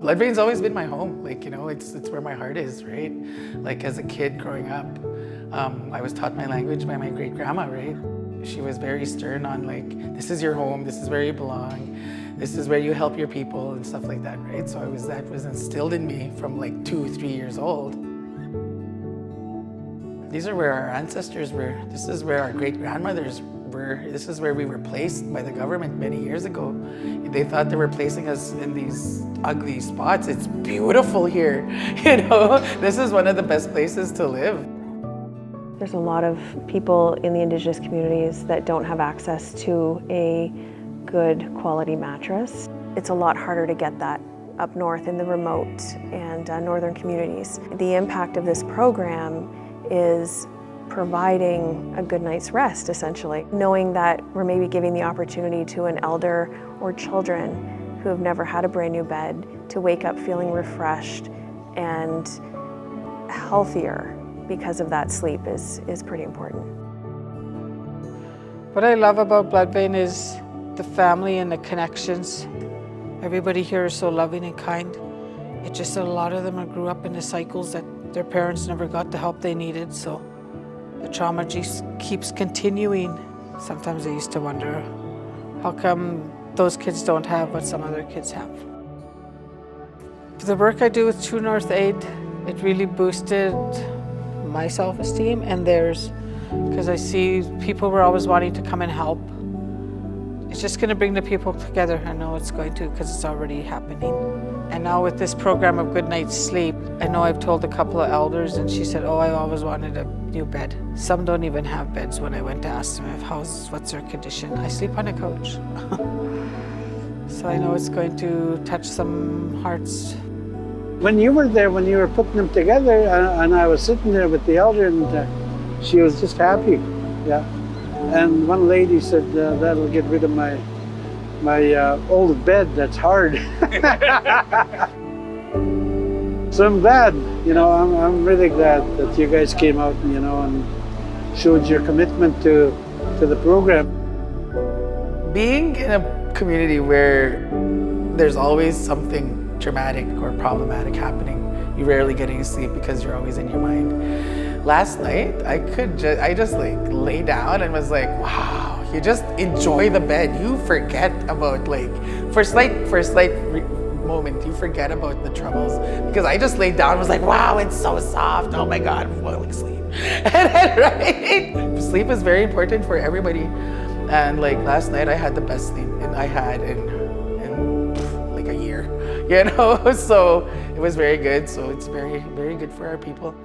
Bloodvein's always been my home. Like, you know, it's where my heart is, right? Like as a kid growing up, I was taught my language by my great grandma, right? She was very stern on like, this is your home, this is where you belong, this is where you help your people and stuff like that, right? So that was instilled in me from like 2, 3 years old. These are where our ancestors were. This is where our great grandmothers were. This is where we were placed by the government many years ago. They thought they were placing us in these ugly spots. It's beautiful here, you know? This is one of the best places to live. There's a lot of people in the Indigenous communities that don't have access to a good quality mattress. It's a lot harder to get that up north in the remote and northern communities. The impact of this program is providing a good night's rest, essentially. Knowing that we're maybe giving the opportunity to an elder or children who have never had a brand new bed to wake up feeling refreshed and healthier because of that sleep is pretty important. What I love about Bloodvein is the family and the connections. Everybody here is so loving and kind. It's just that a lot of them grew up in the cycles that their parents never got the help they needed, so the trauma just keeps continuing. Sometimes I used to wonder, how come those kids don't have what some other kids have? The work I do with TrueNorthAid, it really boosted my self-esteem and theirs, because I see people were always wanting to come and help. It's just going to bring the people together. I know it's going to, because it's already happening. And now with this program of Good Night's Sleep, I know I've told a couple of elders and she said, oh, I always wanted a new bed. Some don't even have beds. When I went to ask them what's their condition, I sleep on a couch. So I know it's going to touch some hearts. When you were there, when you were putting them together, and I was sitting there with the elder, and she was just happy, yeah. And one lady said, that'll get rid of my old bed, that's hard. So I'm glad, you know, I'm really glad that you guys came out, you know, and showed your commitment to the program. Being in a community where there's always something traumatic or problematic happening, you rarely get any sleep because you're always in your mind. Last night, I just like lay down and was like, wow, you just enjoy the bed. You forget about like, for a slight moment, you forget about the troubles, because I just laid down and was like, wow, it's so soft. Oh my God, I'm falling asleep. And then, right? Sleep is very important for everybody. And like last night, I had the best sleep I had in like a year, you know? So it was very good. So it's very, very good for our people.